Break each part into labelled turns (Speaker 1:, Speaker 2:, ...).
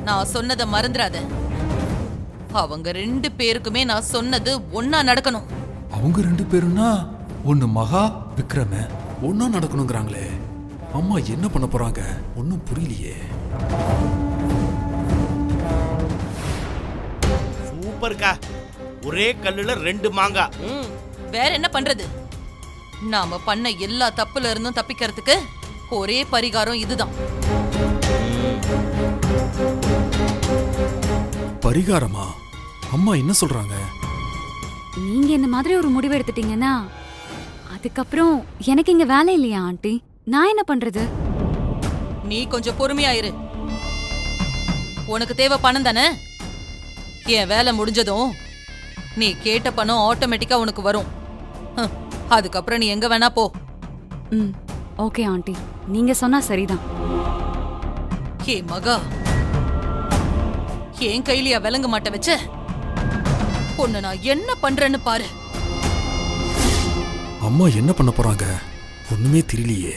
Speaker 1: நான் சொன்னதை மறந்துடாத. அவங்க 2 பேருக்குமே நான் சொன்னது ஒன்னா நடக்கணும்.
Speaker 2: அவங்க 2 பேருன்னா ஒன்னு மகா விக்ரம ஒன்னா நடக்கணுங்கிறாங்களே. அம்மா என்ன பண்ண போறாங்க ஒன்னும் புரியலையே.
Speaker 3: சூப்பர்க்கா, ஒரே கல்லுல 2 மாங்காய்.
Speaker 1: வேற என்ன பண்றது? நாம பண்ண எல்லா தப்புல இருந்தும் தப்பிக்கிறதுக்கு ஒரே பரிகாரம் இதுதான்.
Speaker 2: பரிகாரமா? அம்மா என்ன சொல்றாங்க?
Speaker 4: நீங்க இந்த மாதிரி ஒரு முடிவு எடுத்துட்டீங்கன்னா அதுக்கப்புறம் எனக்கு இங்க வேலை இல்லையா ஆண்டி? நான் என்ன பண்றது?
Speaker 1: நீ கொஞ்சம் பொறுமையாயிரு. உனக்கு தேவை பணம் தானே? என் வேலை முடிஞ்சதும் நீ கேட்ட பணம் ஆட்டோமேட்டிக்கா உனக்கு வரும். அதுக்கப்புறம் நீ எங்க வேணா போ.
Speaker 4: ஓகே ஆண்டி, நீங்க சொன்னா சரிதான்.
Speaker 1: ஏ மகா, என் கையிலயா விளங்க மாட்ட வச்ச? பொண்ணு நான் என்ன பண்றேன்னு பாரு.
Speaker 2: அம்மா என்ன பண்ண போறாங்க ஒண்ணுமே தெரியலையே.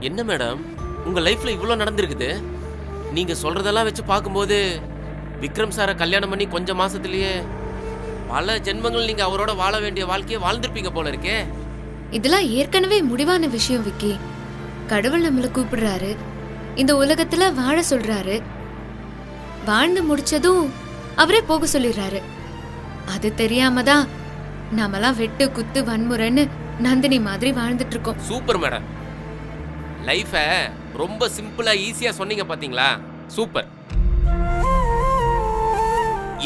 Speaker 5: என்ன மேடம், உங்க லைஃப்ல இவ்வளவு நடந்திருக்குது. நீங்க சொல்றதெல்லாம் வச்சு பார்க்கும்போது விக்ரம் சாரை கல்யாணம் பண்ணி கொஞ்ச மாசத்திலேயே பல ஜென்மங்கள் நீங்க அவரோட வாழ வேண்டிய வாழ்க்கையை வாழ்ந்திருப்பீங்க போல இருக்கே.
Speaker 6: இதெல்லாம் ஏற்கனவே முடிவான விஷயம் விக்கி. கடவுள் நம்மள கூப்பிடுறாரு, இந்த உலகத்துல வாழ சொல்றாரு. வாழ்ந்து முடிச்சதும் அவரே போக சொல்லிடுறாரு. அது தெரியாம தான் நாமெல்லாம் வெட்டு குத்து வன்முறைன்னு நந்தினி மாதிரி வாழ்ந்துட்டு இருக்கோம்.
Speaker 5: சூப்பர் மேடம், லைஃப ரொம்ப சிம்பிளா ஈஸியா சொன்னீங்க பாத்தீங்களா? சூப்பர்.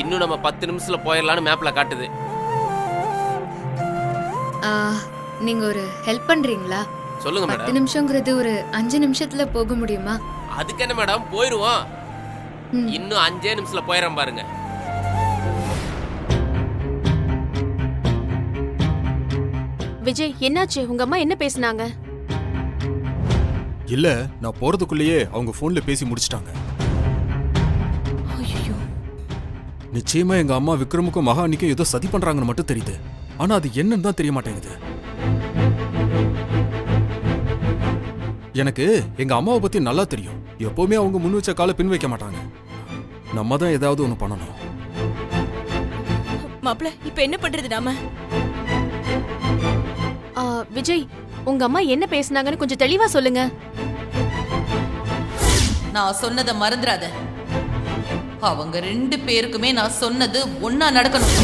Speaker 5: இன்னும் நம்ம 10 நிமிஷத்துல போயிடலான்னு மேப்ல காட்டுது.
Speaker 6: நீங்க ஒரு ஹெல்ப் பண்றீங்களா?
Speaker 5: சொல்லுங்க மேடம்.
Speaker 6: 10 நிமிஷம்ங்கிறது ஒரு 5 நிமிஷத்துல போக முடியுமா?
Speaker 5: அதுக்கு என்ன மேடம், போயிருவோம். இன்னும் 5 நிமிஷத்துல போயிடறேன் பாருங்க.
Speaker 7: விஜய், என்னாச்சு? உங்க அம்மா என்ன பேசினாங்க?
Speaker 2: இல்ல, நான் போறதுக்குள்ளேயே அவங்க போன்ல பேசி முடிச்சிட்டாங்க. நிச்சயமா எங்க அம்மா விக்ரமுக்கும் மகானிக்கும் ஏதோ சதி பண்றாங்கன்னு மட்டும் தெரியுது. ஆனா அது என்னன்னு தான் தெரிய மாட்டேங்குது. எனக்கு எங்க அம்மாவை பத்தி நல்லா தெரியும். எப்பவுமே அவங்க முன் வச்ச காலை பின் வைக்க மாட்டாங்க. நம்ம தான் ஏதாவது ஒண்ணு பண்ணணும்.
Speaker 7: மாப்ள, இப்ப என்ன பண்றது நாம? விஜய், உங்க அம்மா என்ன பேசினாங்கன்னு கொஞ்சம் தெளிவா சொல்லுங்க.
Speaker 1: நான் சொன்னதை மறந்துடாத. அவங்க 2 பேருக்குமே நான் சொன்னது ஒன்னா நடக்கணும்.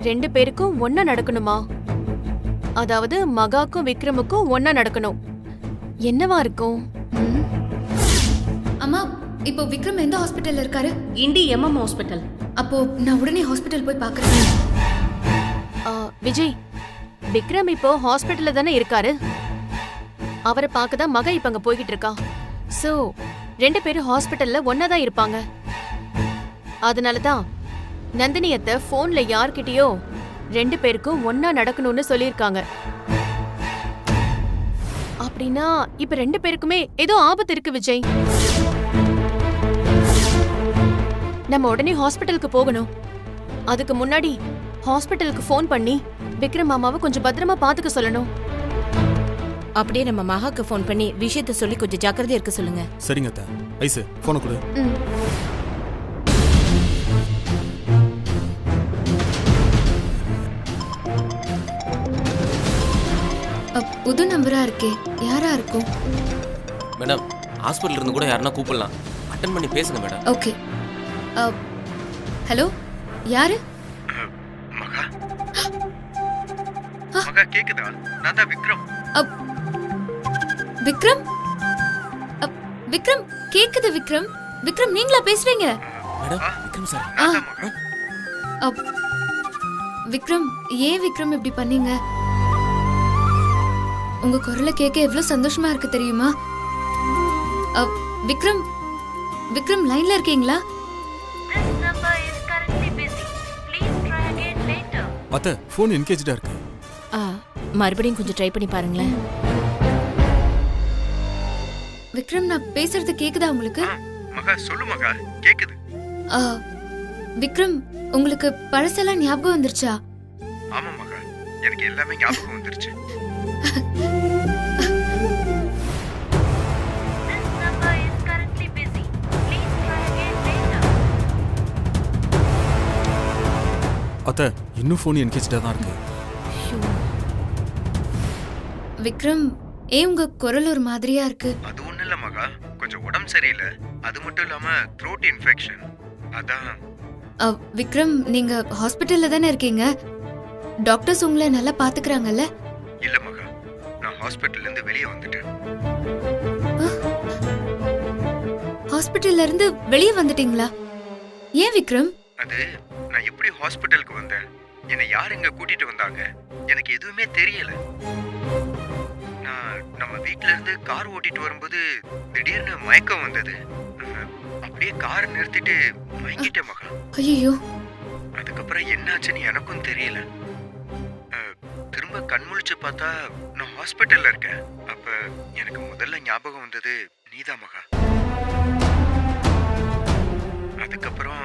Speaker 7: 2 பேருக்கும் ஒன்னா நடக்கணுமா? அதாவது மகாக்கும் விக்ரமுக்கும் ஒன்னா நடக்கணும். என்னவா இருக்கும்?
Speaker 6: அம்மா, இப்போ விக்ரம் எந்த ஹாஸ்பிட்டல்ல இருக்காரு?
Speaker 8: இண்டி எம்எம் ஹாஸ்பிட்டல்.
Speaker 6: அப்போ நான் உடனே ஹாஸ்பிட்டல் போய் பார்க்கறேன்.
Speaker 7: விஜய், விக்ரம் இப்போ ஹாஸ்பிட்டல்ல தானே இருக்காரு. அவரை பார்க்க தான் மகா இப்ப அங்க போய்கிட்டு இருக்கா. சோ 2 பேரும் ஹாஸ்பிட்டல்ல ஒன்னா தான் இருப்பாங்க. அதனாலதான் நந்தினி அத்தை போன்ல யார்கிட்டயோ 2 பேருக்கும் ஒன்னா நடக்கணும்னு சொல்லியிருக்காங்க. அப்படின்னா இப்ப 2 பேருக்குமே ஏதோ ஆபத்து இருக்கு விஜய். நம்ம உடனே ஹாஸ்பிட்டலுக்கு போகணும். அதுக்கு முன்னாடி ஹாஸ்பிட்டலுக்கு போன் பண்ணி விக்ரம் மாமாவை கொஞ்சம் பத்திரமா பாத்துக்க சொல்லணும்.
Speaker 8: அப்படியே நம்ம மகாக்கு ஃபோன் பண்ணி விஷயத்தை சொல்லி கொஞ்சம் ஜாக்கிரதையா இருக்க சொல்லுங்க.
Speaker 2: சரிங்க அத்தை. ஐசு, போன கொடு.
Speaker 6: புது நம்பரா இருக்கே, யாரா இருக்கும்?
Speaker 5: மேடம், ஹாஸ்பிட்டல்ல இருந்து கூட யாரனா கூப்பிடலாம். அட்டெண்ட் பண்ணி பேசுங்க மேடம்.
Speaker 6: ஓகே. ஹலோ, யாரு?
Speaker 9: மகா. மகா கேக்குதா? நான் தான் விக்ரம்.
Speaker 6: விக்ரம்? விக்ரம் கேக்குது. விக்ரம், விக்ரம் நீங்களா பேசுறீங்க?
Speaker 5: Madam, Vikram sir.
Speaker 6: விக்ரம், ஏன் விக்ரம் இப்படி பண்ணீங்க? உங்க குரலை கேட்க எவ்வளவு சந்தோஷமா இருக்கு தெரியுமா? விக்ரம், விக்ரம் லைன்ல இருக்கீங்களா?
Speaker 2: அத்தை, போன் என்கேஜ்டா இருக்கு.
Speaker 8: மறுபடியும் கொஞ்சம் ட்ரை பண்ணி பாருங்களேன்.
Speaker 6: விக்ரம், நான் பேசுறது கேக்குதா உங்களுக்கு?
Speaker 9: மகா சொல்லு மகா, கேக்குது.
Speaker 6: விக்ரம், உங்களுக்கு பழசெல்லாம் ஞாபகம் வந்துருச்சா?
Speaker 9: ஆமா மகா, எனக்கு எல்லாமே ஞாபகம் வந்துருச்சு.
Speaker 2: அத்தை, இன்னும் ஃபோன் என்கேஜ்டாக தான் இருக்கு.
Speaker 6: விக்ரம், ஏன் உங்க குரல் ஒரு மாதிரியா இருக்கு?
Speaker 9: அது ஒண்ணும் இல்ல மகா, கொஞ்சம் உடம்பு சரியில்லை. அது மட்டும் இல்லாம த்ரோட் இன்ஃபெக்ஷன். அதான்.
Speaker 6: விக்ரம், நீங்க ஹாஸ்பிட்டல்ல தானே இருக்கீங்க? டாக்டர்ஸ் உங்களை நல்லா பாத்துக்கறாங்கல்ல?
Speaker 9: இல்ல மகா, நான் ஹாஸ்பிட்டல்ல இருந்து வெளியே வந்துட்டேன்.
Speaker 6: ஹாஸ்பிட்டல்ல இருந்து வெளியே வந்துட்டீங்களா? ஏன் விக்ரம்?
Speaker 9: அது நான் எப்படி ஹாஸ்பிட்டலுக்கு வந்தேன், என்னை யார் இங்க கூட்டிட்டு வந்தாங்க, எனக்கு எதுவுமே தெரியல. நான் நம்ம வீட்ல இருந்து கார் ஓட்டிட்டு வரும்போது திடீர்னு மயக்கம் வந்தது. அப்படியே காரை நிறுத்திட்டு மயங்கிட்டேன் மகா.
Speaker 6: ஐயோ!
Speaker 9: அதுக்கப்புறம் என்னாச்சுன்னு எனக்கும் தெரியல. திரும்ப கண்முழிச்சு பார்த்தா நான் ஹாஸ்பிட்டல்ல இருக்கேன். அப்ப எனக்கு முதல்ல ஞாபகம் வந்தது நீதான் மகா. அதுக்கப்புறம்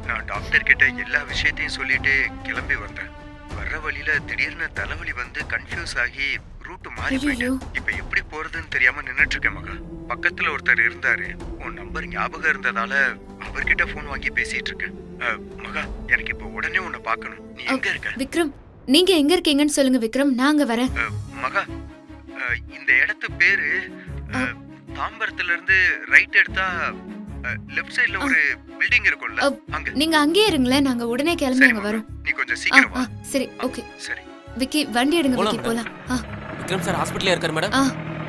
Speaker 9: நான் டாக்டர் கிட்ட எல்லா விஷயத்தையும் சொல்லிட்டு கிளம்பி வந்தேன். வர்ற வழியில திடீர்னு தலைவலி வந்து கன்ஃபியூஸ் ஆகி ரூட் மாறி போயிட்டேன். இப்ப எப்படி போறதுன்னு தெரியாம நின்னுட்டு இருக்கேன் மகா. பக்கத்துல ஒருத்தர் இருந்தாரு, உன் நம்பர் ஞாபகம் இருந்ததால அவர்கிட்ட போன் வாங்கி பேசிட்டு இருக்கேன். மகா, எனக்கு இப்ப உடனே உன்னை பார்க்கணும். நீ எங்க இருக்க?
Speaker 6: விக்ரம், நீங்க எங்க இருக்கீங்கன்னு சொல்லுங்க விக்ரம், நாங்க வரேன்.
Speaker 9: மகா, இந்த இடத்து பேரு தாம்பரத்துல இருந்து ரைட் எடுத்தா லெஃப்ட் சைடுல ஒரு பில்டிங் இருக்கும்ல, அங்க.
Speaker 6: நீங்க அங்கேயே இருங்களேன், நாங்க உடனே கிளம்பி அங்க வரோம்.
Speaker 9: நீ கொஞ்சம் சீக்கிரம் வா.
Speaker 6: சரி, ஓகே.
Speaker 9: சரி
Speaker 6: விக்கி, வண்டி எடுங்க விக்கி, போலாம்.
Speaker 5: விக்ரம் சார் ஹாஸ்பிட்டல்ல இருக்காரு மேடம்.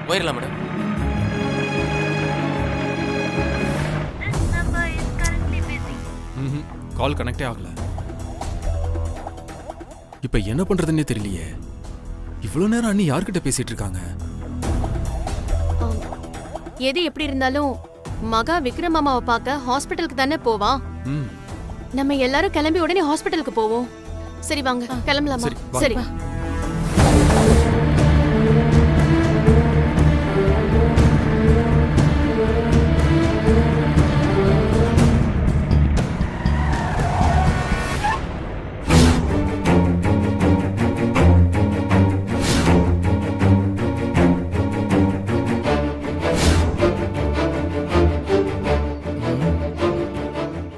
Speaker 5: போயிடலாம் மேடம்.
Speaker 2: கால் கனெக்டே ஆகல. இப்ப என்ன பண்றதுன்னே தெரியலையே. இவ்வளவு நேரம் அண்ணி யார்கிட்ட பேசிட்டு இருக்காங்க?
Speaker 7: எது எப்படி இருந்தாலும் மகா விக்ரம் மாமாவை பார்க்க ஹாஸ்பிட்டலுக்கு தானே போவா. நம்ம எல்லாரும் கிளம்பி உடனே ஹாஸ்பிட்டலுக்கு போவோம். சரி வாங்க கிளம்பலாமா? சரி.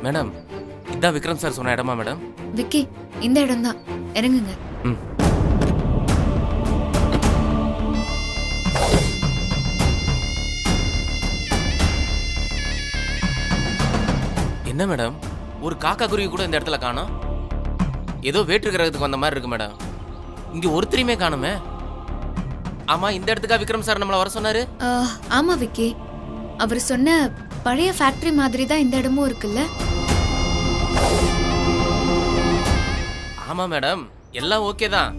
Speaker 5: மேடம், இதான் விக்ரம் சார் சொன்ன இடமா மேடம்?
Speaker 6: விக்கி, இந்த இடம் தான், இறங்குங்க.
Speaker 5: என்ன மேடம், ஒரு காக்கா குருவி கூட இந்த இடத்துல காணோம். ஏதோ வேற்று கிரகத்துக்கு வந்த மாதிரி இருக்கு மேடம். இங்க ஒருத்தரையுமே காணுமே. ஆமா, இந்த இடத்துக்கா விக்ரம் சார் நம்மள வர சொன்னாரு?
Speaker 6: ஆமா விக்கி, அவர் சொன்ன பழைய ஃபேக்டரி மாதிரி தான் இந்த இடமும் இருக்குல்ல?
Speaker 5: ஆமா மேடம், எல்லாம் ஓகே தான்.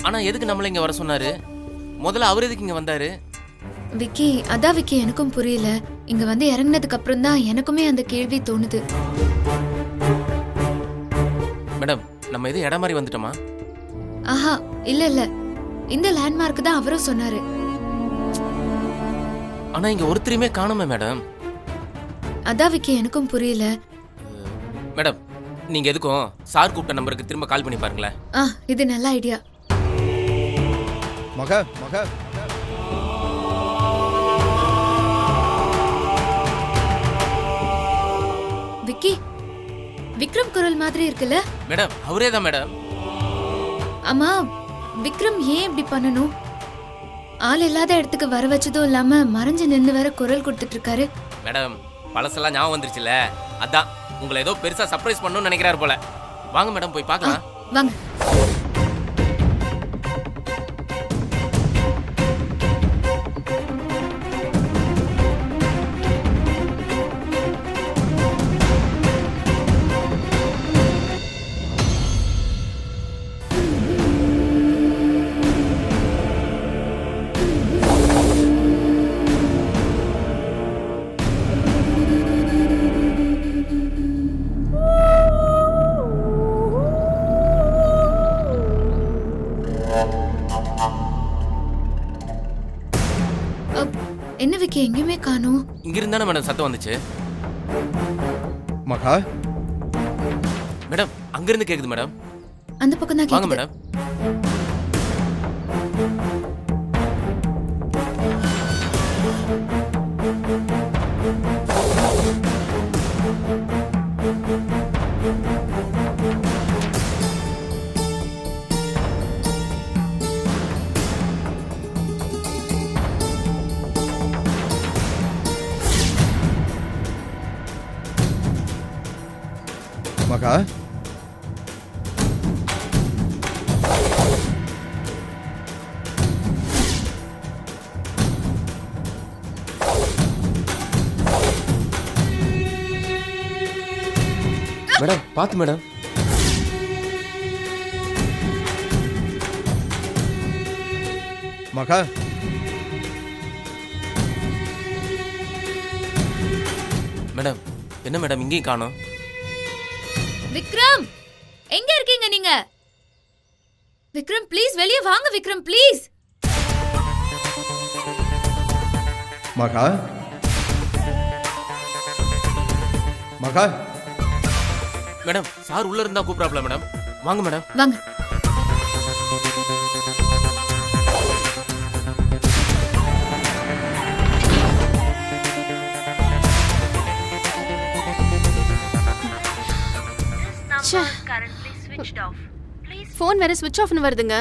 Speaker 5: ஆனா எதுக்கு நம்மள இங்க வர சொன்னாரு? முதல்ல அவர் எதுக்கு இங்க வந்தாரு?
Speaker 6: விக்கி, அதான் விக்கி, எனக்கும் புரியல. இங்க வந்து இறங்குனதுக்கு அப்புறம் தான் எனக்குமே அந்த கேள்வி தோணுது.
Speaker 5: மேடம், நம்ம எது இடம் மாதிரி வந்துட்டோமா?
Speaker 6: ஆஹா, இல்ல இல்ல, இந்த லேண்ட்மார்க் தான் அவரும் சொன்னாரு.
Speaker 5: ஆனா இங்க ஒருத்தரையுமே காணுமே மேடம்.
Speaker 6: அதான் விக்கி, எனக்கும் புரியல.
Speaker 5: மேடம், நீங்க எதுக்கும் சார் கூப்பிட்ட நம்பருக்கு திரும்ப கால் பண்ணி பாருங்களேன்.
Speaker 6: இது நல்ல ஐடியா.
Speaker 10: மகா, மகா,
Speaker 6: விக்கி, விக்ரம் குரல் மாதிரி இருக்குல்ல?
Speaker 5: மேடம், அவரே தான் மேடம்.
Speaker 6: ஆமா, விக்ரம் ஏன் இப்படி பண்ணணும்? ஆள் இல்லாத இடத்துக்கு வர வச்சதும் இல்லாம மறைஞ்சு நின்று வேற குரல் கொடுத்துட்டு இருக்காரு.
Speaker 5: மேடம், பழசெல்லாம் ஞாபகம் வந்துருச்சுல, அதான் உங்களை ஏதோ பெருசா சர்ப்ரைஸ் பண்ணணும்னு நினைக்கிறாரு போல. வாங்க மேடம், போய் பார்க்கலாம்.
Speaker 6: வாங்க. என்ன விக்கி, எங்கேயுமே காணோம்.
Speaker 5: இங்க இருந்தானே மேடம் சத்தம் வந்துச்சு.
Speaker 10: மகா,
Speaker 5: மேடம் அங்கிருந்து கேக்குது மேடம்.
Speaker 6: அந்த பக்கம் தான்
Speaker 5: வாங்க
Speaker 6: கேக்குது.
Speaker 5: மேடம்.
Speaker 9: மகா,
Speaker 5: மேடம் பாத்து மேடம்.
Speaker 9: மகா,
Speaker 5: மேடம் என்ன மேடம் இங்கேயும் காணோம்?
Speaker 6: விக்ரம், எங்க இருக்கீங்க நீங்க? விக்ரம் ப்ளீஸ் வெளியே வாங்க. விக்ரம் ப்ளீஸ்.
Speaker 9: மகா, மகா.
Speaker 5: மேடம் சார் உள்ள இருந்தா கூப்பிடாப்ல மேடம். வாங்க மேடம்.
Speaker 6: வாங்க.
Speaker 7: ஃபோன் வேற ஸ்விட்ச் ஆஃப்னு வருதுங்க.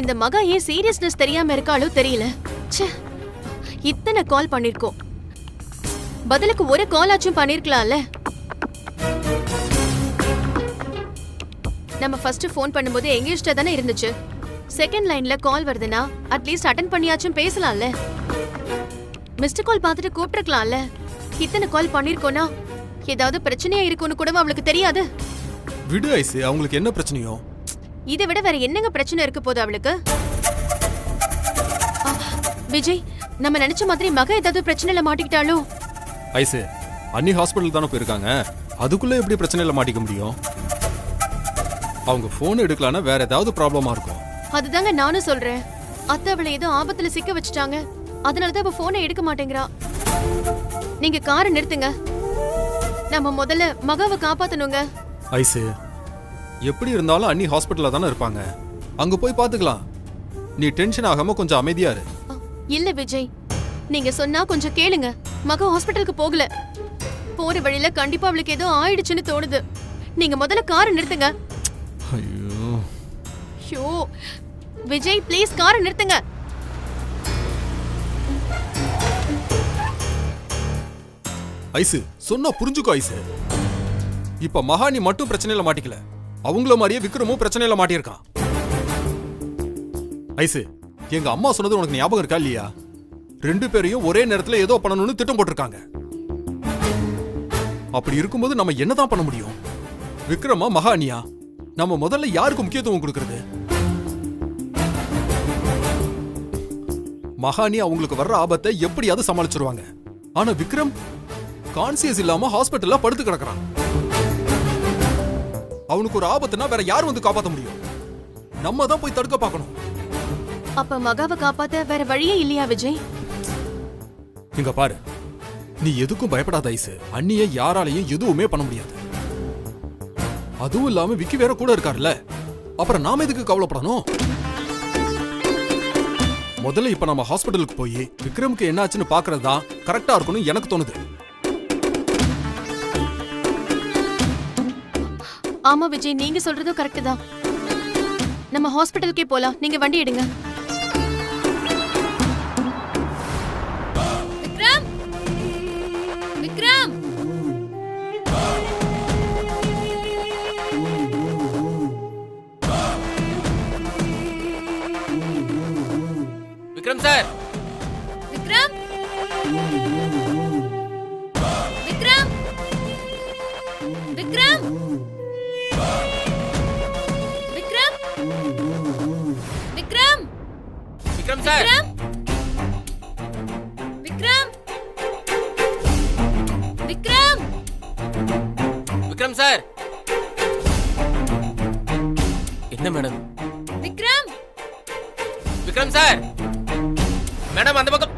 Speaker 7: இந்த மகா ஏன் சீரியஸ்னஸ் தெரியாம இருக்காளோ தெரியல. ச்சே, இத்தனை கால் பண்ணிருக்கோம், பதிலுக்கு ஒரு கால் ஆச்சும் பண்ணிருக்கலாம்ல. நம்ம ஃபர்ஸ்ட் ஃபோன் பண்ணும்போது எங்கேஜ்டா தானே இருந்துச்சு. செகண்ட் லைன்ல கால் வருதுன்னா அட்லீஸ்ட் அட்டென்ட் பண்ணியாச்சும் பேசலாம்ல. மிஸ்டு கால் பார்த்துட்டு கூப்பிட்டுருக்கலாம்ல. இத்தனை கால் பண்ணிருக்கோனா ஏதாவது பிரச்சனையா இருக்கும்னு கூட அவளுக்கு தெரியாது.
Speaker 2: விடு ஐசு, அவங்களுக்கு என்ன பிரச்சனையோ?
Speaker 7: இதை விட வேற என்னங்க பிரச்சனை இருக்க போது அவளுக்கு? விஜய், நம்ம நினைச்ச மாதிரி மக ஏதாவது பிரச்சனையில மாட்டிக்கிட்டாலோ?
Speaker 2: ஐசு, அன்னி ஹாஸ்பிட்டல் தானே போயிருக்காங்க, அதுக்குள்ள எப்படி பிரச்சனையில மாட்டிக்க முடியும்? அவங்க போன் எடுக்கலான்னா வேற ஏதாவது ப்ராப்ளமா இருக்கும்.
Speaker 7: அதுதாங்க நானும் சொல்றேன். அத்தை அவளை ஏதோ ஆபத்துல சிக்க வச்சுட்டாங்க, அதனாலதான் அவ போனை எடுக்க மாட்டேங்கிறா. நீங்க காரை நிறுத்துங்க, நம்ம முதல்ல மகாவை காப்பாத்தணுங்க.
Speaker 2: ஐசு, எப்படி இருந்தாலும் அன்னி ஹாஸ்பிட்டல்ல தானே இருப்பாங்க, அங்க போய் பாத்துக்கலாம். நீ டென்ஷன் ஆகாம கொஞ்சம் அமைதியா இரு.
Speaker 7: இல்ல விஜய், நீங்க சொன்னா கொஞ்சம் கேளுங்க. மகா ஹாஸ்பிட்டலுக்கு போகல, போற வழியில கண்டிப்பா அவளுக்கு ஏதோ ஆயிடுச்சுன்னு தோணுது. நீங்க முதல்ல காரை நிறுத்துங்க.
Speaker 2: ஐயோ
Speaker 7: ஷோ விஜய், ப்ளீஸ் காரை நிறுத்துங்க.
Speaker 2: ஐசு, சொன்னா புரிஞ்சுக்கோ ஐசு. இப்ப மகாணி மட்டும் பிரச்சனையில மாட்டிக்கல, அவங்கள மாதிரியே விக்ரமும் பிரச்சனையில மாட்டியிருக்கான். ஐசு, எங்க அம்மா சொன்னது உனக்கு ஞாபகம் இருக்கா இல்லையா? 2 பேரையும் ஒரே நேரத்துல ஏதோ பண்ணணும்னு திட்டம் போட்டிருக்காங்க. அப்படி இருக்கும்போது நம்ம என்னதான் பண்ண முடியும்? விக்ரமா மகாணியா? நம்ம முதல்ல யாருக்கு முக்கியத்துவம் கொடுக்கறது? மகாணி அவங்களுக்கு வர்ற ஆபத்தை எப்படியாவது சமாளிச்சிருவாங்க. ஆனா விக்ரம் கான்சியஸ் இல்லாம ஹாஸ்பிட்டல்ல படுத்து கிடக்குறான். அவனுக்கு ஒரு ஆபத்துனா வேற யார் வந்து காப்பாத்த முடியும்? நம்ம தான் போய் தடுக்க பார்க்கணும்.
Speaker 7: அப்ப மகாவை காப்பாத்த வேற வழியே இல்லையா விஜய்?
Speaker 2: இங்க பாரு, நீ எதுக்கும் பயப்படாத ஐசு. அண்ணிய யாராலையும் எதுவுமே பண்ண முடியாது. அதுவும் இல்லாம விக்கி வேற கூட இருக்காருல்ல, அப்புறம் நாம எதுக்கு கவலைப்படணும்? முதல்ல இப்ப நம்ம ஹாஸ்பிட்டலுக்கு போய் விக்ரமுக்கு என்னாச்சுன்னு பாக்குறது தான் கரெக்டா இருக்கும்னு எனக்கு தோணுது.
Speaker 7: ஆமா விஜய், நீங்க சொல்றதும் கரெக்ட் தான். நம்ம ஹாஸ்பிட்டலுக்கே போலாம், நீங்க வண்டி எடுங்க.
Speaker 6: Vikram, Vikram,
Speaker 5: Vikram sir.
Speaker 6: Vikram, Vikram, Vikram, Vikram, Vikram,
Speaker 5: Vikram sir.
Speaker 6: Vikram, Vikram,
Speaker 5: Vikram sir. என்ன madam?
Speaker 6: Vikram,
Speaker 5: Vikram sir. Madam அந்த பக்கம்.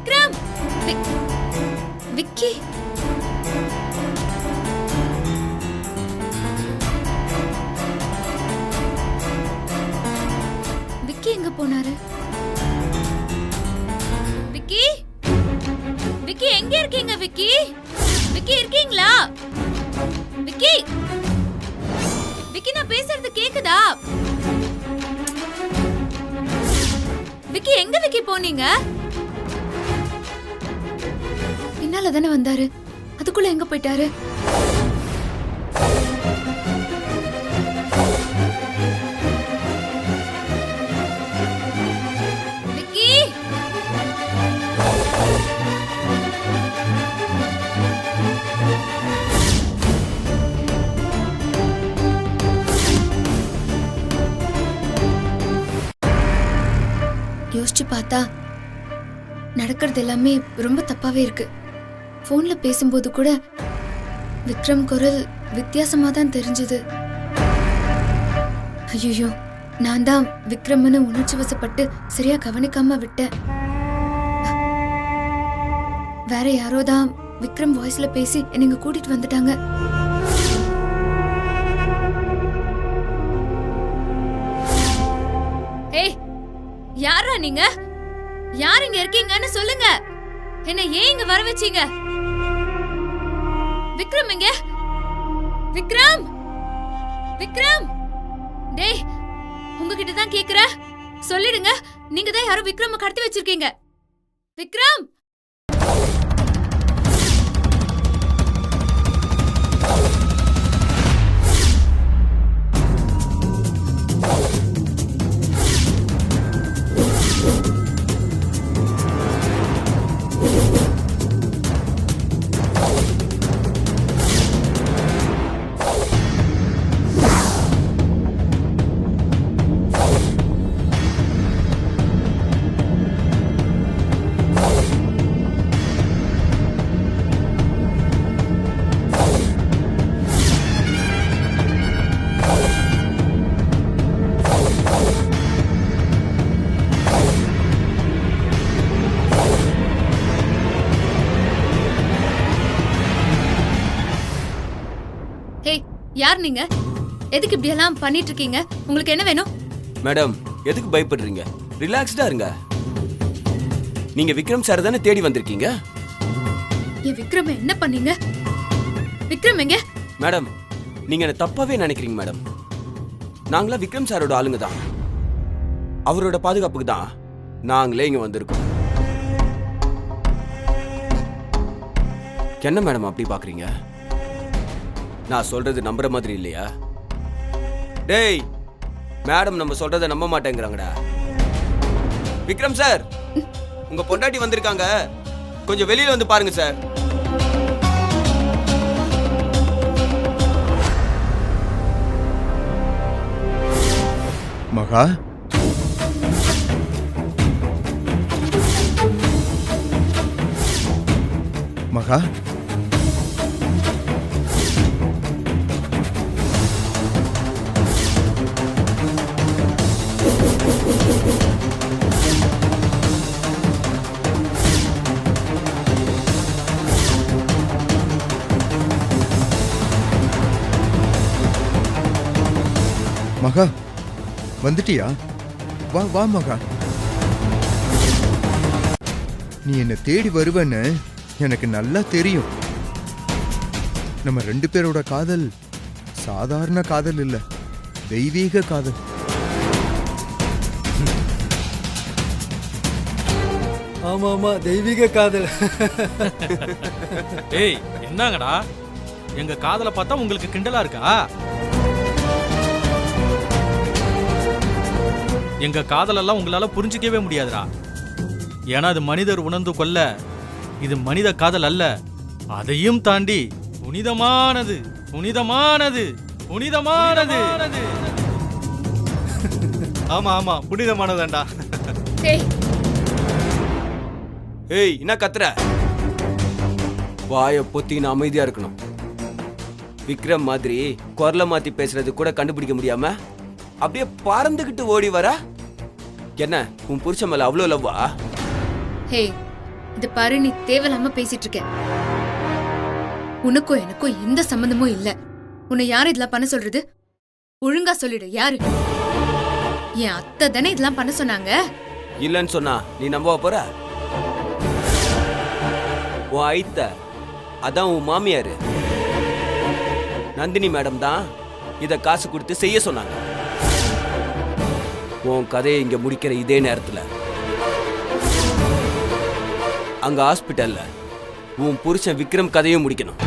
Speaker 6: விக்ரம்! விக்கி! விக்கி எங்க போனாரு? விக்கி! விக்கி எங்க இருக்கீங்க விக்கி? விக்கி இருக்கீங்களா? விக்கி! விக்கி நான் பேசுறது கேக்குதா? விக்கி எங்க விக்கி போனீங்க? பின்னால தானே வந்தாரு, அதுக்குள்ள எங்க போயிட்டாரு? விக்கி! யோசிச்சு பார்த்தா நடக்கிறது எல்லாமே ரொம்ப தப்பாவே இருக்கு. போன்ல பேசும்போது கூட விக்ரம் குரல் வித்தியாசமா தான் தெரிஞ்சது. ஐயோ, நான் தான் விக்ரம்னு உணர்ச்சி வசப்பட்டு சரியா கவனிக்காம விட்டேன். வேற யாரோ தான் விக்ரம் வாய்ஸ்ல பேசி என்னை கூட்டிட்டு வந்துட்டாங்க. ஏய், யாரா நீங்க? யார் இங்க இருக்கீங்கன்னு சொல்லுங்க. என்ன ஏன் இங்க வர வச்சீங்க? விக்ரம் எங்க? விக்ரம்! விக்ரம்! டேய், உங்ககிட்ட தான் கேக்குற, சொல்லிடுங்க. நீங்க தான் யாரோ விக்ரம கடத்தி வச்சிருக்கீங்க. விக்ரம்! யார் நீங்க? எதுக்கு இப்படி எல்லாம் பண்ணிட்டு இருக்கீங்க? உங்களுக்கு என்ன வேணும்?
Speaker 10: மேடம், எதுக்கு பயப்படுறீங்க? ரிலாக்ஸ்டா இருங்க. நீங்க விக்ரம் சார் தானே தேடி வந்திருக்கீங்க?
Speaker 6: ஏ விக்ரம், என்ன பண்ணீங்க? விக்ரம் எங்க?
Speaker 10: மேடம், நீங்க என்ன தப்பாவே நினைக்கிறீங்க மேடம். நாங்களா விக்ரம் சாரோட ஆளுங்க தான். அவரோட பாதுகாப்புக்கு தான் நாங்களே இங்க வந்திருக்கோம். என்ன மேடம் அப்படி பாக்குறீங்க? நான் சொல்றது நம்புற மாதிரி இல்லையா? டேய், மேடம் நம்ம சொல்றத நம்ப மாட்டேங்கிறாங்கடா. விக்ரம் சார், உங்க பொண்டாட்டி வந்திருக்காங்க, கொஞ்சம் வெளியில வந்து பாருங்க சார்.
Speaker 9: மகா, மகா, மகா வந்துட்டியா? வா வா மகா. நீ என்ன தேடி வருவன்னு எனக்கு நல்லா தெரியும். நம்ம 2 பேரோட காதல் சாதாரண காதல் இல்ல, தெய்வீக காதல்.
Speaker 11: ஆமா ஆமா, தெய்வீக காதல்.
Speaker 2: ஏய், என்னங்கடா எங்க காதலை பார்த்தா உங்களுக்கு கிண்டலா இருக்கா? எங்க காதலெல்லாம் உங்களால புரிஞ்சிக்கவே முடியாதுடா. ஏன்னா அது மனிதர் உணர்ந்து கொள்ள இது மனித காதல் அல்ல, அதையும் தாண்டி புனிதமானது, புனிதமானது, புனிதமானது. ஆமா ஆமா, புனிதமானதாண்டா.
Speaker 10: ஏய், என்ன கத்துற? வாய பொத்தின்னு அமைதியா இருக்கணும். விக்ரம் மாதிரி குரலை மாத்தி பேசுறது கூட கண்டுபிடிக்க முடியாம அப்படியே பறந்துகிட்டு ஓடி வர. என்ன உன் புருஷன் மேல அவ்வளோ லவ்வா?
Speaker 6: ஹே, இது பாரு, நீ தேவையில்லாம பேசிட்டு இருக்க. உனக்கும் எனக்கும் எந்த சம்பந்தமும் இல்ல. உன்னை யாரு இதெல்லாம் பண்ண சொல்றது? ஒழுங்கா சொல்லிடு, யாரு? என் அத்தை தானே இதெல்லாம் பண்ண சொன்னாங்க.
Speaker 10: இல்லன்னு சொன்னா நீ நம்பவா போற? உன் ஐத்த அதான் உன் மாமியாரு நந்தினி மேடம் தான் இத காசு கொடுத்து செய்ய சொன்னாங்க. உன் கதையை இங்க முடிக்கிற இதே நேரத்துல அங்க ஹாஸ்பிட்டல்ல உன் புருஷன் விக்ரம் கதையும் முடிக்கணும்.